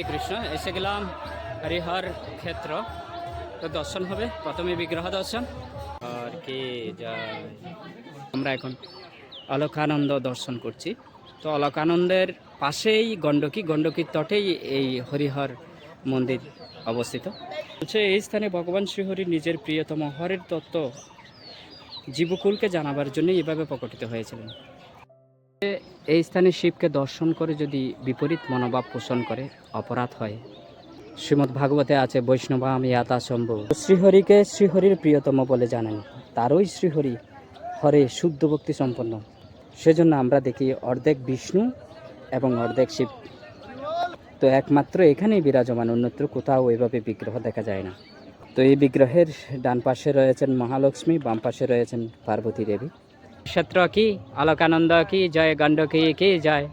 কৃষ্ণ এসে গেলাম হরিহর ক্ষেত্র। তো দর্শন হবে, প্রথমে বিগ্রহ দর্শন আর কি যায়। আমরা এখন অলকানন্দ দর্শন করছি। তো অলকানন্দের পাশেই গণ্ডকীর তটেই এই হরিহর মন্দির অবস্থিত। বলছে এই স্থানে ভগবান শ্রীহরি নিজের প্রিয়তম হরের তত্ত্ব জীবকুলকে জানাবার জন্য এভাবে প্রকটিত হয়েছিলেন। এই স্থানে শিবকে দর্শন করে যদি বিপরীত মনোভাব পোষণ করে অপরাধ হয়। শ্রীমদ্ ভাগবতে আছে বৈষ্ণবাম ইয়াতা শম্ভু। শ্রীহরিকে শ্রীহরির প্রিয়তম বলে জানেন, তারই শ্রীহরি হরে শুদ্ধ ভক্তি সম্পন্ন। সেজন্য আমরা দেখি অর্ধেক বিষ্ণু এবং অর্ধেক শিব। তো একমাত্র এখানেই বিরাজমান, অন্যত্র কোথাও এভাবে বিগ্রহ দেখা যায় না। তো এই বিগ্রহের ডান পাশে রয়েছেন মহালক্ষ্মী, বাম পাশে রয়েছেন পার্বতী দেবী। ক্ষেত্র কি, অলকানন্দ কি জয়, গণ্ডকী কি জয়।